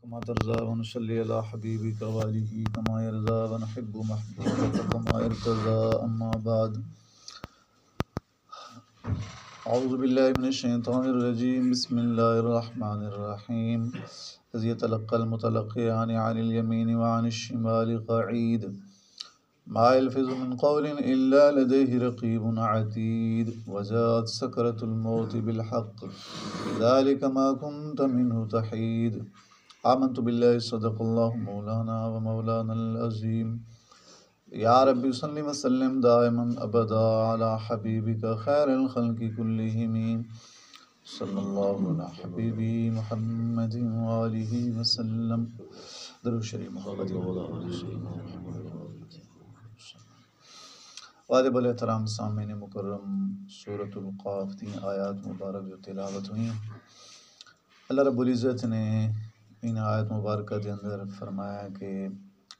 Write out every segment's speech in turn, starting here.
كما ترضى ونصلي على حبيبك وآله كما يرضى ونحب محبوبك كما يرتضى أما بعد أعوذ بالله من الشيطان الرجيم بسم الله الرحمن الرحيم إذ يتلقى المتلقيان عن اليمين وعن الشمال قعيد ما يلفظ من قول إلا لديه رقيب عتيد وجاءت سكرة الموت بالحق ذلك ما كنت منه تحيد آمنت بالله صدق الله مولانا ومولانا العظيم يا رب صل وسلم دائما أبدا على حبيبك خير الخلق كلهم صلى الله على حبيبي محمد وآله وسلم درود شریف محمد واجب الاحترام سامعین مکرم سورۃ القاف 3 آیات مبارک جو تلاوت ہوئی اللہ رب العزت نے ان آیت مبارکہ کے اندر فرمایا کہ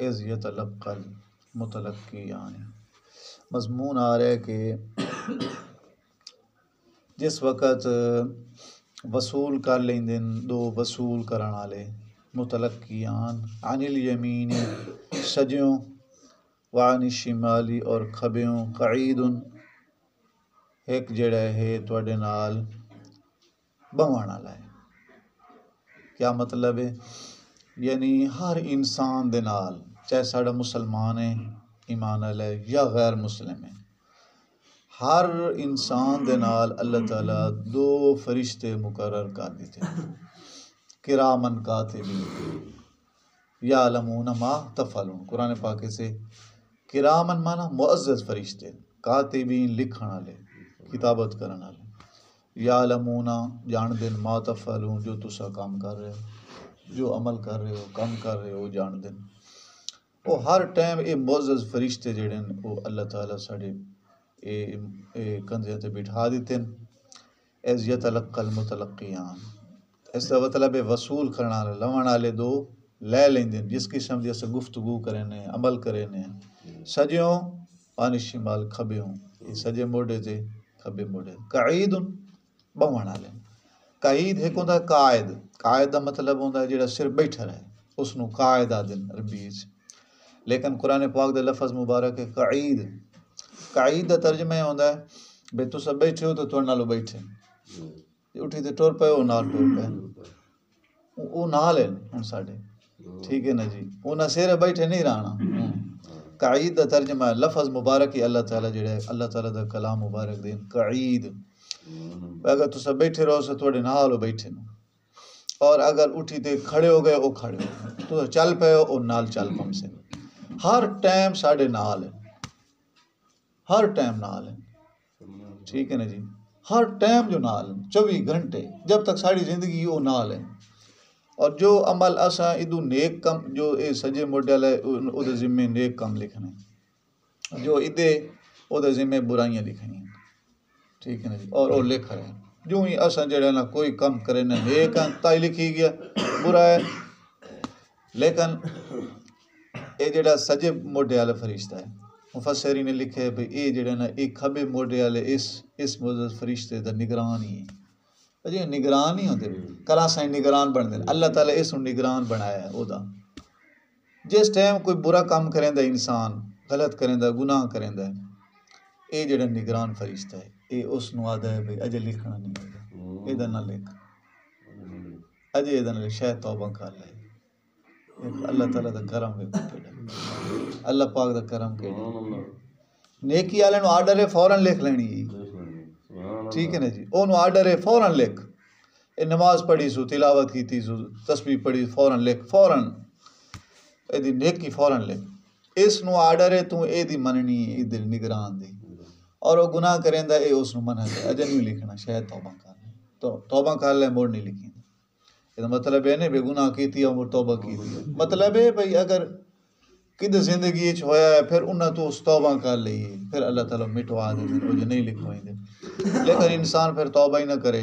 اذ یتلقى المتلقیان، مضمون آ رہا ہے کہ جس وقت وصول کر لیندے دو وصول کرن والے متلقیان عن الیمین سجیوں وعن الشمالی اور کھبیوں قعید ایک جڑا ہے تواڈے نال بہن والا ہے۔ کیا مطلب ہے؟ یعنی ہر انسان دے نال، چاہے ساڑا مسلمان ہے ایمان والے یا غیر مسلم ہے، ہر انسان دے نال اللہ تعالیٰ دو فرشتے مقرر کر دیتے کرامن کاتبین یعلمون ما تفعلون۔ قرآن پاک سے کرامن مانا معزز فرشتے، کاتبین لکھن والے کتابت کرن والے، یعلمون جان دن ما تفعلون جو تسا کام کر رہے ہو، جو عمل کر رہے ہو، کام کر رہے ہو جان دن۔ وہ ہر ٹائم یہ معزز فرشتے جڑے ہیں وہ اللہ تعالیٰ ساڑے کندھے تے بٹھا دیتے ہیں۔ اذ یتلقى المتلقیان، اس کا مطلب وصول کرنا لون والے دو لے لیندے جس قسم دی اسا گفتگو کرنے عمل کرنے سجیوں عن الشمال کھبیوں، یہ سجے موڑے تے کھبے موڑے قعید بہن والے۔ قعید ایک ہوندا قائد، قائد دا مطلب ہوندا جڑا سر بیٹھا رہے اس نو قائد آدن عربی وچ، لیکن قرآن پاک دے لفظ مبارک ہے قعید۔ قعید دا ترجمہ ہوندا ہے بے تسا بیٹھے ہو تو تواڈے نالوں بیٹھے، اٹھی تے ٹر پئے او نال ٹر پئے، او نال ہے ہن ساڈے، ٹھیک ہے نا جی، انہاں سر بیٹھے نہیں رہنا۔ قعید دا ترجمہ ہے لفظ مبارک ہی اللہ تعالیٰ جڑا ہے اللہ تعالیٰ دا کلام مبارک دین قعید، اگر تسا بیٹھے رہو سو تواڈے نال بیٹھے نو، اور اگر اٹھی تے کھڑے ہو گئے او کھڑے ہو گئے، تو چل پئے او نال چل پم سے، ہر ٹائم ساڈے نال ہے، ہر ٹائم نال ہے، ٹھیک ہے نا جی، ہر ٹائم جو نال ہے 24 گھنٹے جب تک ساری زندگی وہ نال ہے۔ اور جو عمل اساں ادو نیک کم جو اے سجے موڈے والے او دے ذمے نیک کم لکھنے، جو ادے او دے ذمے برائیاں لکھنی، ٹھیک ہے نا جی، اور او لکھ رہے ہیں جو ہی اساں جڑا نا کوئی کم کرے نہ نیک تائی لکھی گیا برا ہے۔ لیکن اے جڑا سجے موڈے والے فرشتہ ہے، مفسرین نے لکھے بھئی اے جڑا نا اے کھبے موڈے والے اس معزز فرشتے دا نگران ہی ہے، جی نگران ہی ہوندے کلا سائیں نگران بن دے، اللہ تعالیٰ اس نگران بنایا ہے او دا۔ جس ٹائم کوئی برا کام کریندا انسان غلط کریندا گناہ کریندا ہے، اے جڑا نگران فرشتہ ہے اے اس نو آدا ہے بھئی اجے لکھنا نہیں ہے، اے دا نہ لکھ، اجے اے دا نہ لکھ، شاید توبہ کر لے۔ اللہ تعالیٰ دا کرم ہے، اللہ پاک دا کرم کیڑا نیکی والے نو آرڈر ہے فوراً لکھ لینی، ٹھیک ہے نا جی، او نو آرڈر ہے فوراً لکھ، اے نماز پڑھی سو تلاوت کیتی سو تسبیح پڑھی فوراً لکھ، فوراً اے دی نیکی فوراً لکھ، اس نو آرڈر ہے تو اے دی مننی اے دی نگران دی، اور وہ گناہ کریندا اے اس نو منع ہے اجے نہیں لکھنا، شاید توبہ کر لے، تو توبہ کر لے موڑ نہیں لکھی۔ یہ مطلب ہے نہیں بے گناہ کیتی ہے اور توبہ کیتی ہے، مطلب ہے بھئی اگر کد زندگی وچ ہویا ہے پھر انہاں تو اس توبہ کر لئی، پھر اللہ تعالیٰ مٹوا دے او جو نہیں لکھوائیں دے۔ لیکن انسان پھر توبہ ہی نہ کرے،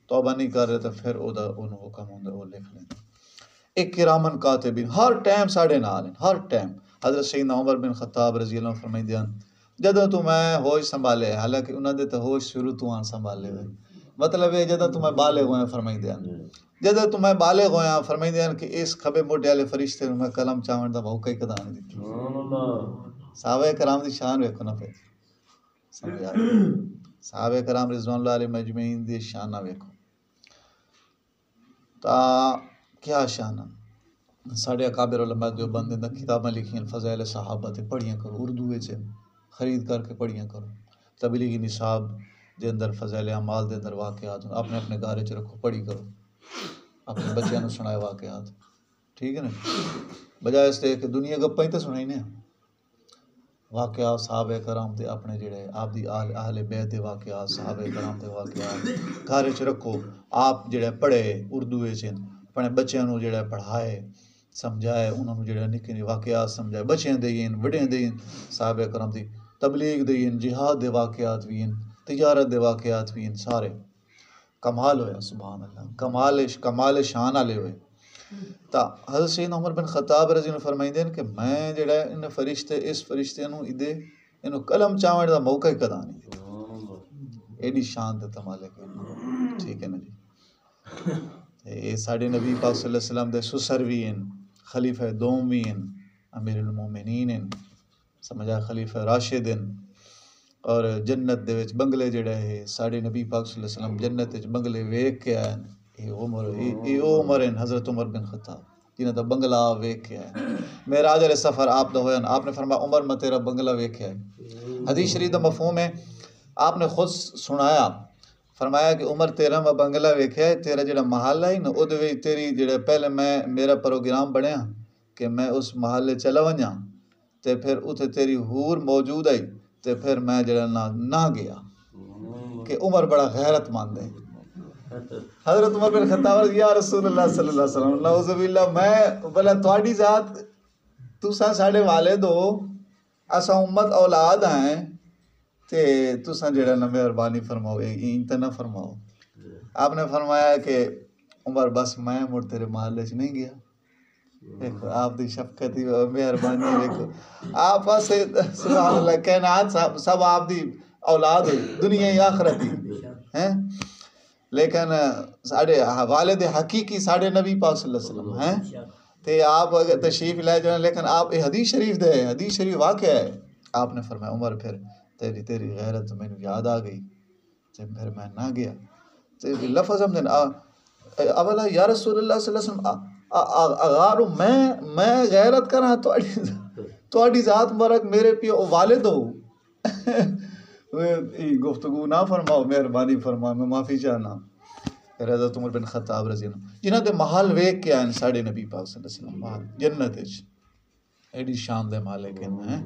توبہ نہیں کر رہے تو پھر او دا انہوں حکم ہوندا وہ لکھ لیں۔ ایک کرامن کاتبین ہر ٹائم ساڑے نال ہیں، ہر ٹائم۔ حضرت سیدنا عمر بن خطاب رضی اللہ عنہ فرمائندے ہیں جدوں تو میں ہوش سنبھالے، حالانکہ انہاں دے تو ہوش شروع تو آن سنبھالے ہوئے، مطلب ہے جدوں تو میں بالغ ہوئے فرمائندے ہیں جدوں تو میں بالغ ہویا فرمائندے ہیں کہ اس کھبے موڈے والے فرشتے نوں میں کلم چاون دا موقع ہی کدا نہیں دتا صحابہ کرام دی شان ویکھو نا پھر سمجھ آ گئی صحابہ کرام رضوان اللہ علیہ مجمعین دی شان ویکھو تا کیا شان ساڈے اکابر علماء دیوبند نے کتاباں لکھیاں فضائل صحابہ تے پڑھیاں کرو اردو وچ خرید کر کے پڑھیاں کرو تبلیغی نصاب دے اندر فضائل اعمال دے اندر واقعات اپنے اپنے گھر وچ رکھو پڑھی کرو اپنے بچیاں نوں سنائے واقعات ٹھیک ہے نا بجائے اس تے کہ دنیا گپاں ہی تے سنائی نے واقعات صحابہ کرام دے اپنے جڑے آپ دی اہل بیت دے واقعات صحابہ کرام دے واقعات گھر وچ رکھو آپ جڑے پڑھے اردو وچ اپنے بچیاں نوں جڑا پڑھائے سمجھائے انہوں نے جڑے نکے نکے واقعات سمجھائے بچیاں دین وڈیاں دین صحابہ کرام دی تبلیغ دین جہاد دے واقعات بھی ہیں تجارت دے واقعات بھی ہیں سارے کمال ہویا سبحان اللہ کمال شان والے ہوئے تا حضرت سیدنا عمر بن خطاب رضی اللہ عنہ فرمائندے ہیں کہ میں جڑا ان فرشتے اس فرشتے نوں ادے انہوں قلم چاون دا موقع ہی کدا نہیں دیتا ایڈی شان تے تمالے کے ٹھیک ہے نا جی یہ ساڈے نبی پاک صلی اللہ علیہ وسلم دے سسر بھی ہیں خلیفہ دوم بھی ہیں امیر المومنین ہیں سمجھا خلیفہ راشد ہیں اور جنت دے وچ بنگلے جڑے ہے ساڈے نبی پاک صلی اللہ علیہ وسلم جنت وچ بنگلے ویکھ کے آئے یہ عمر ہیں حضرت عمر بن خطاب جنہاں دا بنگلہ ویکھ کے آئے معراج والے سفر آپ دا ہویا آپ نے فرمایا عمر میں تیرا بنگلہ ویکھ کے آئے حدیث شریف دا مفہوم ہے آپ نے خود سنایا فرمایا کہ عمر تیرا میں بنگلہ ویکھیا ہے تیرا جڑا محل ہے نا او دے وچ تیری جڑا پہلے میں میرا پروگرام بنیا کہ میں اس محلے چلا ونجاں تے پھر اتھے تیری حور موجود آئی تے پھر میں جڑا نہ گیا کہ عمر بڑا غیرت مند ہے حضرت عمر بن خطاب یا رسول اللہ صلی اللہ علیہ وسلم نعوذ باللہ میں بلا تہاڈی ذات تساں ساڈے والد ہو اساں امت اولاد ہیں تے تساں جڑا نا مہربانی فرماؤ این تے نہ فرماؤ آپ نے فرمایا کہ عمر بس میں مڑ تیرے محلے چ نہیں گیا دیکھو آپ دی شفقت مہربانی دیکھو آپ سے سبحان اللہ کائنات سب آپ دی اولاد ہوئی دنیا آخرت ہیں لیکن ساڈے والد حقیقی ساڈے نبی پاک صلی اللہ علیہ وسلم ہیں تے آپ اگر تشریف لے جانا لیکن آپ حدیث شریف دے حدیث شریف واقعہ ہے آپ نے فرمایا عمر پھر تیری غیرت میں یاد آ گئی تے پھر میں نہ گیا تے لفظ ہم نے اولا یا رسول اللہ صلی اللہ علیہ وسلم اغارو میں غیرت کراں تہاڈی ذات مبارک میرے پیو والد ہو گفتگو نہ فرماؤ مہربانی فرما میں معافی چاہنا حضرت عمر بن خطاب رضی اللہ عنہ جنہاں دے محل ویکھ کے آئے ساڈے نبی پاک صلی اللہ علیہ وسلم محل جنت وچ ایڈی شان دے مالک ہیں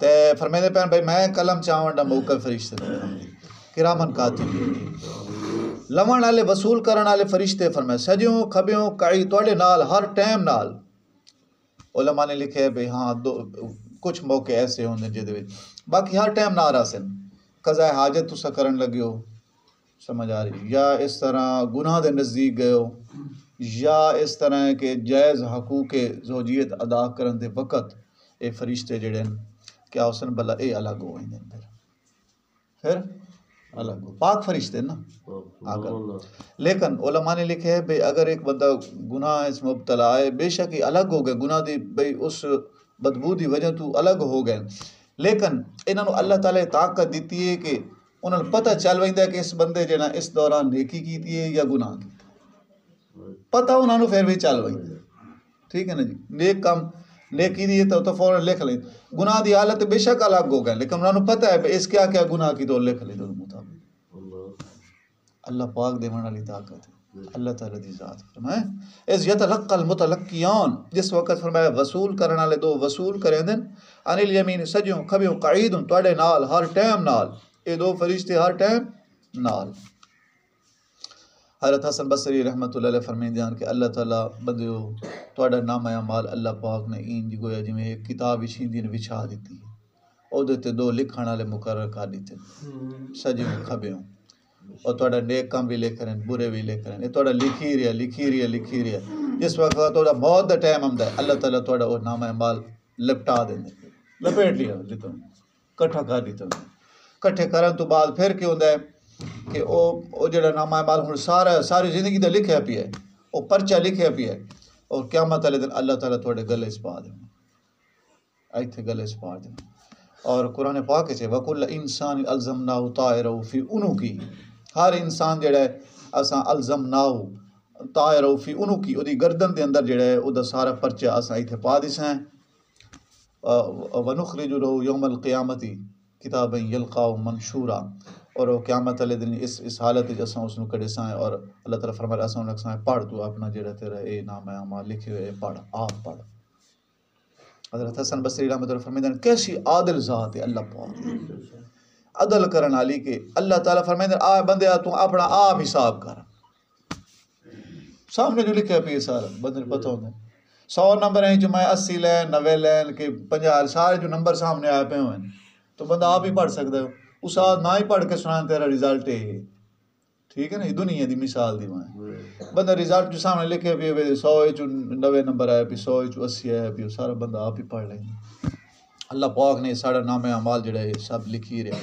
تے فرمیندے پہن بھائی میں قلم چاون دا موقع فرشتے کرامن کاتبین لون والے وصول کرن والے فرشتے فرمائے سجیوں کھبیوں کئی تواڈے نال ہر ٹائم نال علماء نے لکھے بھئی ہاں کچھ موقع ایسے ہوندے جدے وچ باقی ہر ٹائم نہ رہا سن قضاء حاجت تسا کرن لگے ہو سمجھ آ رہی یا اس طرح گناہ دے نزدیک گئے ہو یا اس طرح کے جائز حقوق زوجیت ادا کرن دے وقت اے فرشتے جڑے کیا حسن بلا اے الگ ہو ہیں پھر الگ ہو پاک فرشتے نا آگر لیکن علماء نے لکھے ہے بھئی اگر ایک بندہ گناہ اس مبتلا ہے بے شک ہی الگ ہو گئے گناہ دی بھئی اس بدبو دی وجہ تو الگ ہو گئے لیکن انہوں نے اللہ تعالیٰ طاقت دیتی ہے کہ انہوں نے پتہ چل ویندا ہے کہ اس بندے جنا اس دوران نیکی کیتی ہے یا گناہ کی پتہ انہوں نے پھر بھی چل ویندا ٹھیک ہے نا جی نیک کام نیکی دی تو فوراً لکھ لیں گناہ دی حالت بے شک الگ ہو گئے لیکن انہوں نے پتہ ہے اس کیا کیا گناہ کی تو لکھ لیں مطابق اللہ پاک دیوان والی طاقت ہے اللہ تعالیٰ دی ذات فرمائے اس یتلقى المتلقیان جس وقت فرمایا وصول کرنے والے دو وصول کریں دن ان الیمین سجیوں کھبیوں قعید تواڈے نال ہر ٹائم نال اے دو فرشتے ہر ٹائم نال حضرت حسن بصری رحمۃ اللہ علیہ فرمیندے ہیں کہ اللہ تعالیٰ بندیو تواڈا نام اعمال اللہ پاک نے این دی گویا جویں ایک کتاب وچھیندی نے وچھا دتی او دے تے دو لکھن والے مقرر کر دیتے سجیوں کھبیوں اور تھوڑا نیک کام بھی لکھ رہے ہیں برے بھی لکھ رہے ہیں یہ تھوڑا لکھی رہا جس وقت تھوڑا موت دا ٹائم آمدا ہے اللہ تعالیٰ تھوڑا وہ نام اعمال لپٹا دیں لپیٹ لیا جتوں کٹھا کر دیتا کٹھے کرن تو بعد پھر کی ہوندا ہے کہ وہ جڑا نامہ اعمال ہن ساری زندگی دا لکھیا پیا ہے، وہ پرچہ لکھیا پیا ہے، اور قیامت والے دن اللہ تعالیٰ تھوڑے گلے چ پا دینا، ایتھے گلے چ پا دینا۔ اور قرآن پاک ہے وَكُلَّ إِنسَانٍ أَلْزَمْنَاهُ طَائِرَهُ فِي عُنُقِهِ، ہر انسان جڑا ہے اساں الزمناہو طائرہو فی عنقی، اودی گردن دے اندر جڑا ہے اودہ سارا پرچہ اساں ایتھے پا دیساں، وَنُخْرِجُ لَهُ يَوْمَ الْقِيَامَةِ کتابًا يَلْقَاهُ مَنْشُورًا، اور وہ قیامت والے دن اس حالت وچ اساں اس نوں کڈیساں، اور اللہ تعالیٰ فرمایا اساں انہاں کساں پڑھ تو اپنا جڑا تیرا اے نام اعمال لکھے ہوئے پڑھ، آپ پڑھ۔ حضرت حسن بصری رحمۃ اللہ فرماتے ہیں کیسی عادل ذات ہے اللہ پاک، عدل کرن والی کہ اللہ تعالیٰ فرماتے ہیں آ بندے تو اپنا آپ حساب کر، سامنے جو لکھا پہ سارا بندے پتہ ہوتا ہے 100 نمبر ہیں جو میں 80 لین 90 لین کے 50 سارے جو نمبر سامنے آئے پہ ہوئے تو بندہ آپ ہی پڑھ سکتا ہے، اس آدھ نہ ہی پڑھ کے سنان تیرا رزلٹ ہے، ٹھیک ہے نا، یہ دنیا دی مثال دی وہاں بندہ رزلٹ جو سامنے لکھے پہ 100 چو 90 نمبر آئے پہ 100 چو 80 آئے پہ سارا بندہ آپ ہی پڑھ لیں گے۔ اللہ پاک نے سارا نام اعمال جڑا ہے سب لکھی رہے،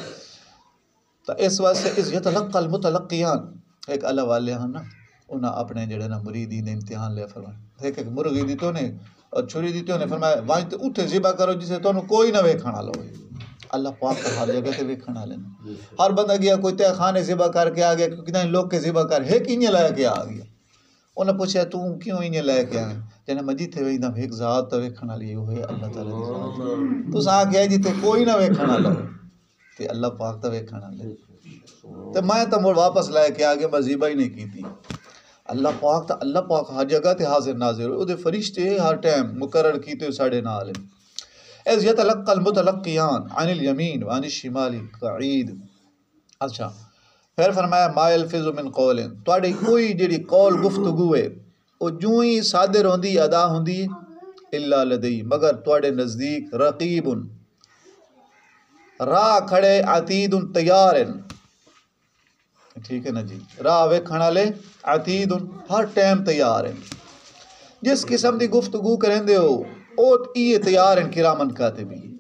تو اس واسطے اس یتلقى المتلقیان ایک اللہ والے ہیں نا، انہاں اپنے جڑے نا مریدین دے امتحان لے فرمایا، ایک مرغی دی تو نے اور چھری دی تو نے فرمایا وائیں تے اتھے ذبح کرو جسے تو کوئی نہ ویکھن والا ہوئے، اللہ پاک کو ہر جگہ تے ویکھن والے نے، ہر بندہ گیا کوئی تے خانے ذبح کر کے آ گیا، کتنے لوگ کے ذبح کر ہے کینیاں لے کے آ گیا، انہاں پوچھا تو کیوں انہیں لے کے آئے، جنے مجی تھے ویندا ایک ذات تے ویکھن والی ہوئے اللہ تعالی دی ذات، تو آ کے جی تے کوئی نہ ویکھن والا تے اللہ پاک تے ویکھن والے، تے میں تے مڑ واپس لے کے آ گیا، میں ذبح ہی نہیں کیتی۔ اللہ پاک ہر جگہ تے حاضر ناظر او دے فرشتے ہر ٹائم مقرر کیتے ساڈے نال، اذ یتلقى المتلقیان عن الیمین وعن الشمال قعید۔ اچھا پھر فرمایا ما یلفظ من قول، تواڈی کوئی جڑی قول گفتگو ہے او جوں ہی صادر ہوندی ادا ہوندی الا لدی، مگر تواڈے نزدیک رقیب راہ کھڑے عتید تیار ہیں، ٹھیک ہے نا جی، راہ ویکھن والے عتید ہر ٹائم تیار ہیں، جس قسم دی گفتگو کریں دے ہو او یہ تیار ہیں کرامن کاتبین،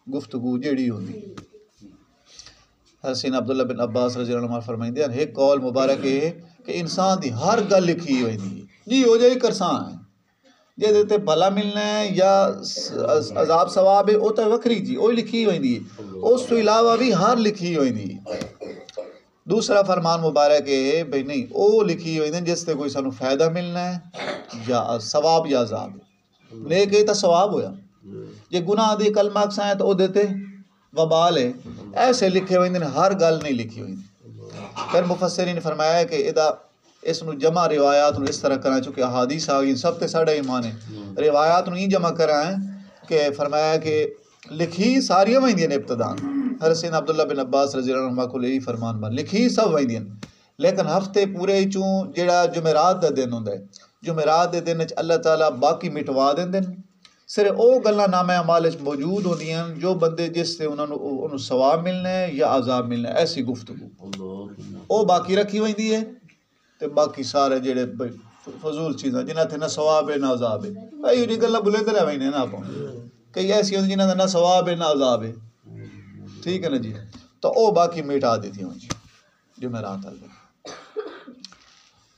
گفتگو جیڑی ہوندی۔ حسین عبداللہ بن عباس رضی اللہ عنہ فرمائندے ہیں ایک قول مبارک ہے کہ انسان دی ہر گل لکھی ہوئی دی جی ہو جائے کرسان ہے، جے دیتے بھلا ملنا ہے یا عذاب ثواب ہے او تے وکھری جی او لکھی ہوئی دی، اس تو علاوہ بھی ہر لکھی ہوئی دی۔ دوسرا فرمان مبارک ہے بھئی نہیں او لکھی ہوئی دی جس سے کوئی سانو فائدہ ملنا ہے یا ثواب یا عذاب، نیک ہے تو ثواب ہویا، جے گناہ دی کلمہ اکساں ہے تو او دیتے وبال ہے، ایسے لکھے ہوئے ہیں، ہر گل نہیں لکھی ہوئی۔ پھر مفسرین نے فرمایا ہے کہ اس نو جمع روایات نو اس طرح کرنا، چونکہ احادیث آ گئی سب تے ساڑھا ایمان ہے، روایات نو ہی جمع کرائیں کہ فرمایا کہ لکھی ساریاں ویندیاں نے ابتدان، حسین عبداللہ بن عباس رضی اللہ عنہ کو یہی فرمان بن لکھی سب ویندیاں، لیکن ہفتے پورے چوں جڑا جمعرات دا دن ہوندا ہے، جمعرات دے دن وچ اللہ تعالیٰ باقی مٹوا دیندے ہیں، صرف او گلاں نامہ اعمال وچ موجود ہوندیاں جو بندے جس سے انہوں ثواب ملنا ہے یا عذاب ملنا ہے، ایسی گفتگو او باقی رکھی ہوئی ہے، تے باقی سارے جڑے فضول چیزاں جنہاں تے نہ ثواب ہے نہ عذاب ہے، ایو جی گلاں بلیندے رہ وینے نا پاؤں، کئی ایسی ہوندی جنہاں دا نہ ثواب ہے نہ عذاب ہے، ٹھیک ہے نا جی، تو او باقی مٹا دیتی ہوں جی جمعرات والے۔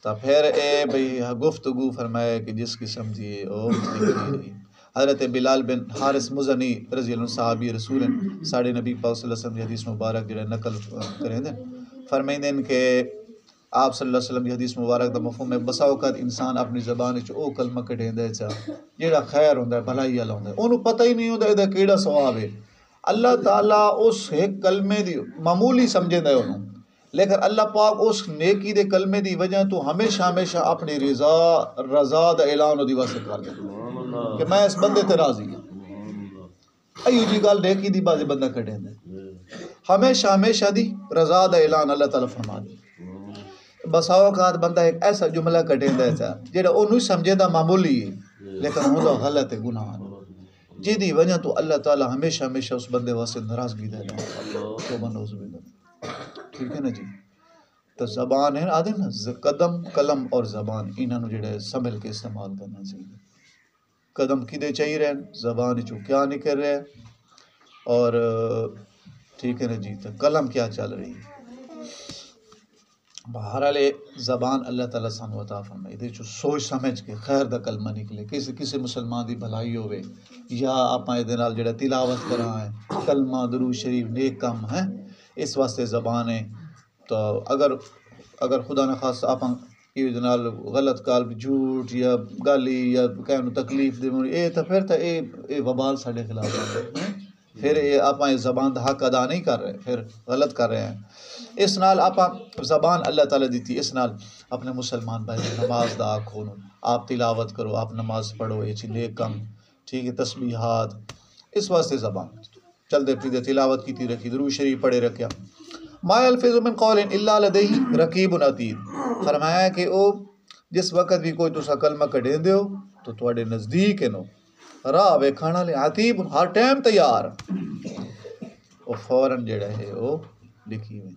تو پھر اے بھئی گفتگو فرمایا کہ جس قسم دی او لکھی رہی۔ حضرت بلال بن حارث مزنی رضی اللہ عنہ صحابی رسول ہیں، ساڑھے نبی پاک صلی اللہ علیہ وسلم کی حدیث مبارک جڑے نقل کریں دیں فرمائیں دیں کہ آپ صلی اللہ علیہ وسلم کی حدیث مبارک دا مفہوم ہے بسا اوقات انسان اپنی زبان وچ او کلمہ کڈھیں دے جڑا خیر ہوندا ہے بھلائی والا ہوندا ہے، اونوں پتہ ہی نہیں ہوندا اے دا کیڑا ثواب ہے، اللہ تعالیٰ اس ایک کلمے دی معمولی سمجھدا ہے انہوں، لیکن اللہ پاک اس نیکی دے کلمے دی وجہ تو ہمیشہ اپنی رضا دا اعلان دی واسطے کر دے کہ میں اس بندے تے راضی ہوں، ایو جی گل نیکی دی بازی بندہ کڈھیں دے، ہمیشہ دی رضا دا اعلان اللہ تعالیٰ فرما دے۔ بسا اوقات بندہ ایک ایسا جملہ کڈھیں دے جڑا انہوں سمجھے دا معمولی ہے لیکن ہوندا غلط ہے گناہ جی دی وجہ تو اللہ تعالیٰ ہمیشہ اس بندے واسطے ناراضگی دے توبہ نعوذ باللہ، ٹھیک ہے نا جی۔ تو زبان ہے آدھے نا قدم قلم اور زبان انہاں نو جڑا سنبھل کے استعمال کرنا چاہیے، قدم کدے چاہیے رہن زبان چوں کیا نکل رہا ہے اور ٹھیک ہے نا جی، تو قلم کیا چل رہی ہے۔ بہرحال زبان اللہ تعالیٰ سانو عطا فرمائے دے چو سوچ سمجھ کے خیر دا کلمہ نکلے کسی مسلمان دی بھلائی ہوئے یا آپاں دے نال جڑا تلاوت کراں ہے کلمہ درود شریف نیک کم ہے اس واسطے زبان ہے تو اگر خدا نخواستہ آپاں یہ نال غلط کال جھوٹ یا گالی یا کہنو تکلیف دے اے تو پھر تو اے وبال ساڈے خلاف ہے پھر یہ آپ زبان دا حق ادا نہیں کر رہے پھر غلط کر رہے ہیں اس نال آپ زبان اللہ تعالیٰ دیتی اس نال اپنے مسلمان بھائی نماز دا آکھو آپ تلاوت کرو آپ نماز پڑھو یہ نیک کم ٹھیک ہے تسبیحات اس واسطے زبان چل دے پیدے تلاوت کی رکھی درود شریف پڑھے رکھیا ما یلفظ من قول الا لدیہ رقیب عتید فرمایا کہ او جس وقت بھی کوئی تسا کلمہ کڈیں دیو تو تواڈے نزدیک ہے نو راہ ویکھن والے عتیب ہر ٹائم تیار وہ فوراً جڑا ہے وہ لکھی ہوئی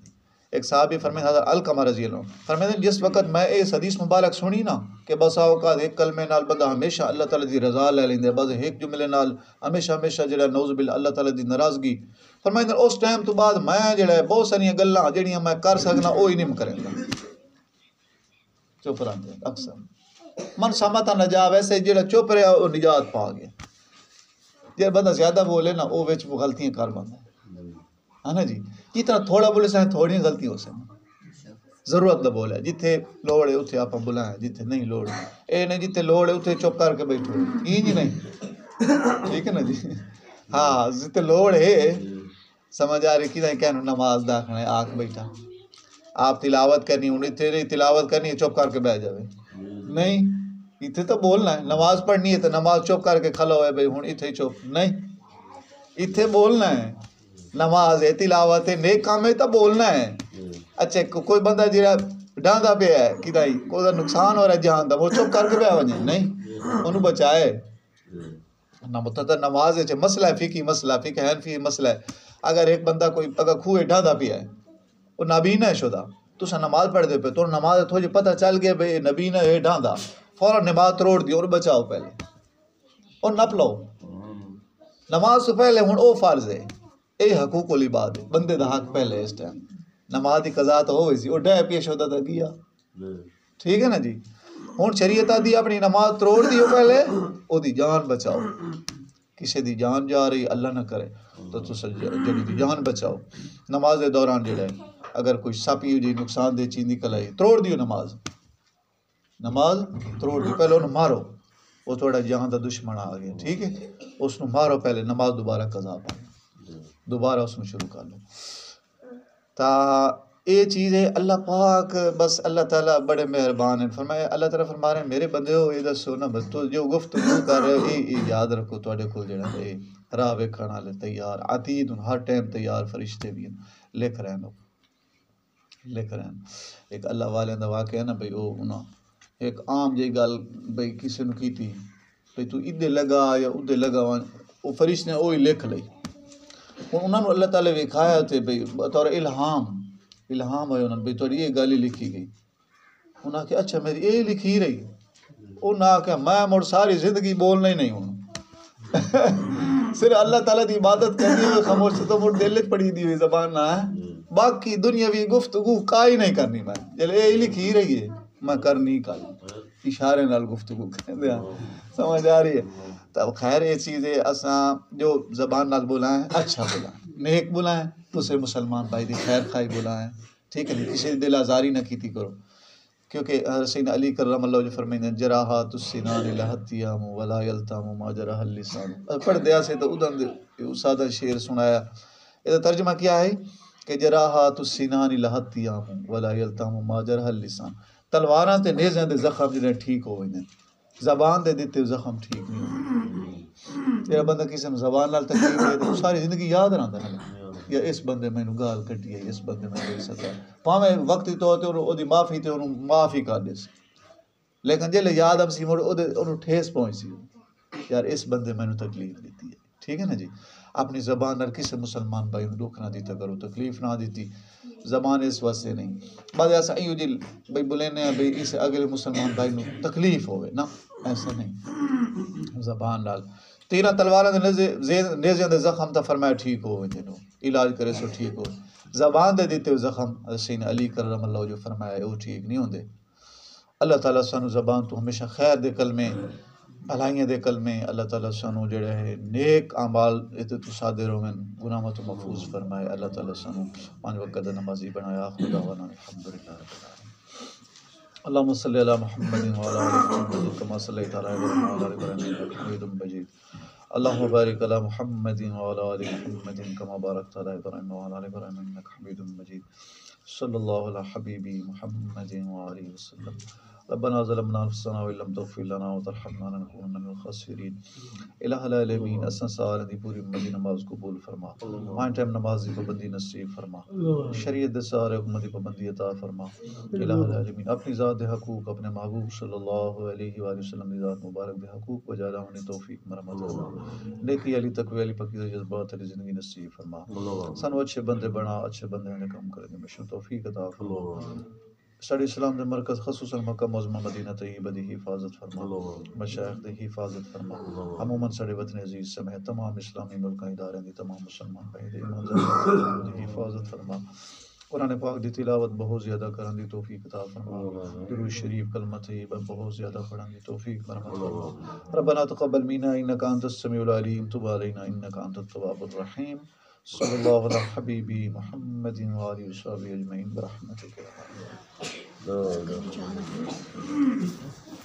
ایک صحابی فرمائے حضرت علقمہ رضی اللہ عنہ فرمائے جس وقت میں اس حدیث مبارک سنی نا کہ بسا اوقات ایک کلمے نال بندہ ہمیشہ اللہ تعالیٰ دی رضا لے لیندے بس ایک جملے نال ہمیشہ جڑا نعوذ باللہ اللہ تعالیٰ دی ناراضگی فرمائے اس ٹائم تو بعد میں جڑا ہے بہت ساری گلاں جڑیاں میں کر سکنا وہی نہیں کریں گا چپ رہندے اکثر من سمتا نجا ویسے جڑا چپ رہا وہ نجات پا گیا جب بندہ زیادہ بولے نا وہ وچ غلطیاں کر بندہ ہے نا جی جتنا تھوڑا بولے سائیں تھوڑی غلطی ہو سکیں ضرورت نہ بولے جتھے لوڑ ہے اتھے آپ بلائیں جتھے نہیں لوڑ اے نہیں جتھے لوڑ ہے اتھے چپ کر کے بیٹھو یہ جی نہیں ٹھیک ہے نا جی ہاں جتھے لوڑ ہے سمجھ آ رہی کہ کہنو نماز داخل ہے آنکھ بیٹھا آپ تلاوت کرنی ہوں اتھے نہیں تلاوت کرنی ہے چپ کر کے بیٹھ جاوے نہیں اتھے تو بولنا ہے نماز پڑھنی ہے تو نماز چپ کر کے کھلا ہوئے بھائی ہوں اتھے چپ نہیں اتھے بولنا ہے نماز ہے تلاوت ہے نیک کام ہے تو بولنا ہے اچھا کوئی بندہ جڑا ڈاندا پیا ہے کہ نہیں کوئی نقصان ہو رہا ہے جہان دا وہ چپ کر کے پیا وجے نہیں انہوں بچائے نہ مطلب نماز ہے مسئلہ ہے فقہی مسئلہ فقہ حنفی مسئلہ ہے اگر ایک بندہ کوئی اگر کھوئے ڈاندا پیا ہے وہ نابینا ہے شدہ تو سا نماز پڑھ دے پہ تو نماز تھوڑی پتہ چل گیا بھئی نبینا ہے ڈاندا فوراً نماز توڑ دی اور بچاؤ پہلے اور نپ لو نماز سے پہلے ہوں او فرض ہے اے حقوق العباد ہے بندے دا حق پہلے اس ٹائم نماز دی قضا تو ہوئی سی وہ ڈے پیش ہوتا تھا گیا ٹھیک ہے نا جی ہوں شریعت دی اپنی نماز توڑ دیو پہلے او دی جان بچاؤ کسی دی جان جا رہی اللہ نہ کرے تو جڑی دی جان بچاؤ نماز دے دوران جڑا ہے اگر کوئی سپی جی نقصان دہ چیز نکل آئی توڑ دیو نماز توڑ دیو پہلے انہوں مارو وہ تھوڑا جہاں دا دشمن آ گیا ٹھیک ہے اس نو مارو پہلے نماز دوبارہ قضا پڑھو دوبارہ اس میں شروع کر لو تا یہ چیز ہے اللہ پاک بس اللہ تعالیٰ بڑے مہربان ہیں فرمایا اللہ تعالیٰ فرما رہے ہیں میرے بندے ہو یہ دسو نا بس تو جو گفتگو کر رہے ہو یہ یاد رکھو تواڈے کول جڑا ہے راہ ویکھن والے تیار عتید ہر ٹائم تیار فرشتے بھی لکھ رہے ہیں ایک اللہ والے دا واقعہ ہے نا بھئی وہ انہاں ایک عام جی گل بھئی کسی نے کیتی بھئی تو ادھے لگا یا ادھے لگا وہ فرشتے نے وہی لکھ لئی انہوں نے اللہ تعالیٰ وکھایا تھے بھئی بطور الہام ہوئے انہوں نے بھئی تھوڑی یہ گالی لکھی گئی انہوں نے کہا اچھا میری یہ لکھی رہی انہوں نے کہا میں مڑ ساری زندگی بولنا ہی نہیں ہوں صرف اللہ تعالیٰ دی عبادت کرنی ہوئے خاموش سے تو مڑ دل پڑی دی ہوئی زبان نہ ہے باقی دنیاوی گفتگو کائی نہیں کرنی میں جلے یہ لکھی رہی ہے میں کرنی کل اشارے نال گفتگو کرنے سمجھ آ رہی ہے تب خیر یہ چیز ہے اساں جو زبان نال بلائیں اچھا بلائیں نیک بلائیں دوسرے مسلمان بھائی دی خیر خواہی بلائیں ٹھیک ہے کسی دل آزاری نہ کیتی کرو کیونکہ سیدنا علی کرم اللہ جو فرمائیں جراحات السنان لہتیام ولا یلتام ما جرح اللسان پڑھ دیا سے تو ادھر سادہ شعر سنایا یہ ترجمہ کیا ہے کہ جراحات السنان لہتیام ولا یلتام ما جرح اللسان تلواراں تے نیزاں دے زخم جڑے ٹھیک ہو ویندے زبان دے دیتے زخم ٹھیک نہیں ہوتے جڑا بندہ کسی نے زبان نال تکلیف دے تو ساری زندگی یاد رہندا ہے یا اس بندے مینوں گال کڈی ہے اس بندے مینوں ستا پاویں وقتی طور تے اودی معافی تے انہوں معافی کر دے لیکن جے یاد اب سی مڑ انہوں ٹھیس پہنچ سی یار اس بندے مینوں تکلیف دیتی ہے ٹھیک ہے نا جی اپنی زبان نال کسی مسلمان بھائی نوں دکھ نہ دیتا کرو تکلیف نہ دیتی زبان اس واسطے نہیں بعد ایسا ایو جی بھائی بولینے ہیں بھائی اس اگلے مسلمان بھائی نوں تکلیف ہوئے نا ایسا نہیں زبان نال تیرہ تلواراں دے نیزیاں دے زخم تا فرمایا ٹھیک ہوئے جنوں علاج کرے سو ٹھیک ہو. زبان دے دیتے زخم سین علی کرم اللہ جو فرمایا وہ ٹھیک نہیں ہوندے. اللہ تعالیٰ سانو زبان تو ہمیشہ خیر دے کلمے بھلائیاں دے کلمے اللہ تعالیٰ سانو جڑے ہے نیک اعمال تے تو صادر ہوون گناہاں تو محفوظ فرمائے. اللہ تعالیٰ سانو پانچ وقت دا نمازی بنایا. خدا وانا الحمدللہ رب العالمین. اللهم صل على محمد وعلى ال محمد كما صليت على ابراهيم وعلى ال ابراهيم انك حميد مجيد. اللهم بارك على محمد وعلى ال محمد كما باركت على ابراهيم وعلى ال ابراهيم انك حميد مجيد. صلى الله على حبيبي محمد وآله وسلم. ربنا ظلمنا انفسنا وان لم تغفر لنا وترحمنا لنكونن من الخاسرين. الہ العالمین اساں سارے دی پوری امت دی نماز قبول فرما. وان ٹائم نماز دی پابندی نصیب فرما. شریعت دے سارے حکم دی پابندی عطا فرما. الہ العالمین اپنی ذات دے حقوق اپنے محبوب صلی اللہ علیہ وآلہ وسلم دی ذات مبارک دے حقوق بجا لانے توفیق مرحمت فرما. نیکی علی تقوی علی پاکیزہ جذبات علی زندگی نصیب فرما. سانو اچھے بندے بنا اچھے بندے نے کام کرنے میں توفیق عطا فرما. ساڑھے اسلام دے مرکز خصوصاً مکہ معظمہ مدینہ طیبہ دی حفاظت فرما. مشائخ دی حفاظت فرما. عموماً ساڑھے وطن عزیز سمیت تمام اسلامی ملکاں ادارے دی تمام مسلمان بھائی دی ایمان دی حفاظت فرما. قرآن پاک دی تلاوت بہت زیادہ کرن دی توفیق عطا فرما. درود شریف کلمہ طیبہ بہت زیادہ پڑھن دی توفیق مرحمت فرما. ربنا تقبل منا انک انت السمیع العلیم تب علینا انک انت التواب الرحیم. صلی اللہ علی حبیبی محمد وآلہ وصحبہ اجمعین برحمتک یا ارحم الراحمین.